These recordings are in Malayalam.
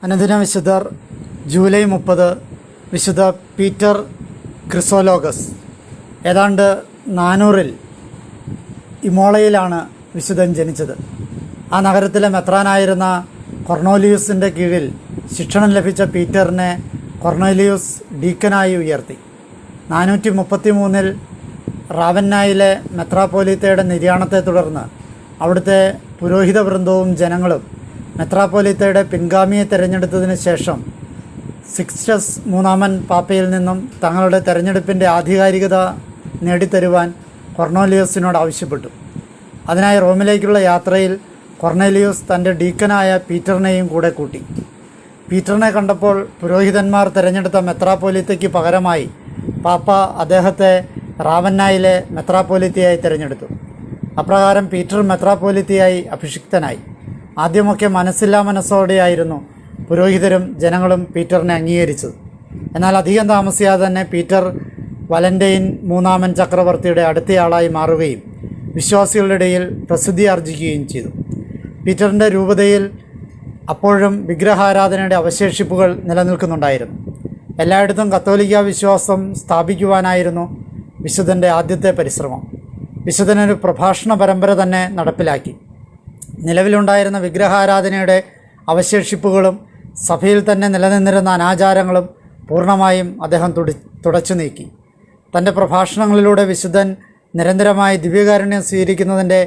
അനുദിന വിശുദ്ധർ ജൂലൈ 30 വിശുദ്ധ പീറ്റർ ക്രിസോലോഗസ്. ഏതാണ്ട് 400-ൽ ഇമോളയിലാണ് വിശുദ്ധൻ ജനിച്ചത്. ആ നഗരത്തിലെ മെത്രാനായിരുന്ന കൊർണേലിയൂസിൻ്റെ കീഴിൽ ശിക്ഷണം ലഭിച്ച പീറ്ററിനെ കൊർണേലിയൂസ് ഡീക്കനായി ഉയർത്തി. 433-ൽ റാവന്നായിലെ മെത്രാപ്പോലീത്തയുടെ നിര്യാണത്തെ തുടർന്ന് അവിടുത്തെ പുരോഹിത വൃന്ദവും ജനങ്ങളും മെത്രാപ്പോലീത്തയുടെ പിൻഗാമിയെ തിരഞ്ഞെടുത്തതിന് ശേഷം സിക്സ്റ്റസ് മൂന്നാമൻ പാപ്പയിൽ നിന്നും തങ്ങളുടെ തെരഞ്ഞെടുപ്പിൻ്റെ ആധികാരികത നേടിത്തരുവാൻ കൊർണേലിയൂസിനോട് ആവശ്യപ്പെട്ടു. അതിനായി റോമിലേക്കുള്ള യാത്രയിൽ കൊർണേലിയൂസ് തൻ്റെ ഡീക്കനായ പീറ്ററിനെയും കൂടെ കൂട്ടി. പീറ്ററിനെ കണ്ടപ്പോൾ പുരോഹിതന്മാർ തിരഞ്ഞെടുത്ത മെത്രാപ്പോലീത്തയ്ക്ക് പകരമായി പാപ്പ അദ്ദേഹത്തെ റാവന്നായിലെ മെത്രാപ്പോലീത്തയായി തിരഞ്ഞെടുത്തു. അപ്രകാരം പീറ്റർ മെത്രാപ്പോലീത്തയായി അഭിഷിക്തനായി. ആദ്യമൊക്കെ മനസ്സില്ലാ മനസ്സോടെയായിരുന്നു പുരോഹിതരും ജനങ്ങളും പീറ്ററിനെ അംഗീകരിച്ചത്. എന്നാൽ അധികം താമസിയാതെ തന്നെ പീറ്റർ വലൻ്റൈൻ മൂന്നാമൻ ചക്രവർത്തിയുടെ അടുത്തയാളായി മാറുകയും വിശ്വാസികളുടെ ഇടയിൽ പ്രസിദ്ധി ആർജിക്കുകയും ചെയ്തു. പീറ്ററിൻ്റെ രൂപതയിൽ അപ്പോഴും വിഗ്രഹാരാധനയുടെ അവശേഷിപ്പുകൾ നിലനിൽക്കുന്നുണ്ടായിരുന്നു. എല്ലായിടത്തും കത്തോലിക്ക വിശ്വാസം സ്ഥാപിക്കുവാനായിരുന്നു വിശുദ്ധൻ്റെ ആദ്യത്തെ പരിശ്രമം. വിശുദ്ധനൊരു പ്രഭാഷണ പരമ്പര തന്നെ നടപ്പിലാക്കി. നിലവിലുണ്ടായിരുന്ന വിഗ്രഹാരാധനയുടെ അവശേഷിപ്പുകളും സഭയിൽ തന്നെ നിലനിന്നിരുന്ന അനാചാരങ്ങളും പൂർണ്ണമായും അദ്ദേഹം തുടച്ചു നീക്കി. തൻ്റെ പ്രഭാഷണങ്ങളിലൂടെ വിശുദ്ധൻ നിരന്തരമായി ദിവ്യകാരുണ്യം സ്വീകരിക്കുന്നതിൻ്റെ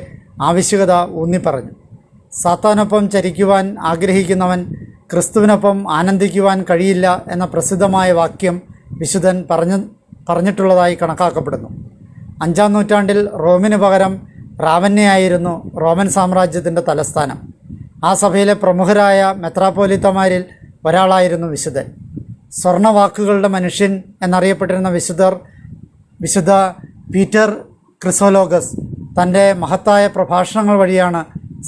ആവശ്യകത ഊന്നിപ്പറഞ്ഞു. സാത്താനൊപ്പം ചരിക്കുവാൻ ആഗ്രഹിക്കുന്നവൻ ക്രിസ്തുവിനൊപ്പം ആനന്ദിക്കുവാൻ കഴിയില്ല എന്ന പ്രസിദ്ധമായ വാക്യം വിശുദ്ധൻ പറഞ്ഞിട്ടുള്ളതായി കണക്കാക്കപ്പെടുന്നു. 5-ാം നൂറ്റാണ്ടിൽ റോമിന് പകരം റാവന്നയായിരുന്നു റോമൻ സാമ്രാജ്യത്തിൻ്റെ തലസ്ഥാനം. ആ സഭയിലെ പ്രമുഖരായ മെത്രാപ്പോലീത്തമാരിൽ ഒരാളായിരുന്നു വിശുദ്ധൻ. സ്വർണവാക്കുകളുടെ മനുഷ്യൻ എന്നറിയപ്പെട്ടിരുന്ന വിശുദ്ധ പീറ്റർ ക്രിസോലോഗസ് തൻ്റെ മഹത്തായ പ്രഭാഷണങ്ങൾ വഴിയാണ്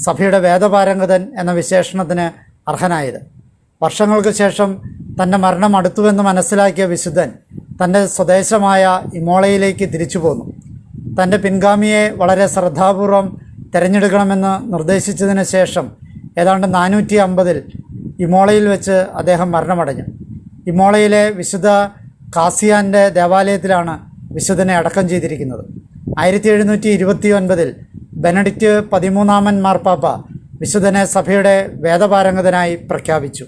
സഭയുടെ വേദപാരംഗതൻ എന്ന വിശേഷണത്തിന് അർഹനായത്. വർഷങ്ങൾക്ക് ശേഷം തൻ്റെ മരണം അടുത്തുവെന്ന് മനസ്സിലാക്കിയ വിശുദ്ധൻ തൻ്റെ സ്വദേശമായ ഇമോളയിലേക്ക് തിരിച്ചു പോന്നു. തൻ്റെ പിൻഗാമിയെ വളരെ ശ്രദ്ധാപൂർവം തിരഞ്ഞെടുക്കണമെന്ന് നിർദ്ദേശിച്ചതിന് ശേഷം ഏതാണ്ട് 450-ൽ ഇമോളയിൽ വെച്ച് അദ്ദേഹം മരണമടഞ്ഞു. ഇമോളയിലെ വിശുദ്ധ കാസിയാൻ്റെ ദേവാലയത്തിലാണ് വിശുദ്ധനെ അടക്കം ചെയ്തിരിക്കുന്നത്. 1729-ൽ ബെനഡിക്റ്റ് 13-ാമൻ മാർപ്പാപ്പ വിശുദ്ധനെ സഭയുടെ വേദപാരംഗതനായി പ്രഖ്യാപിച്ചു.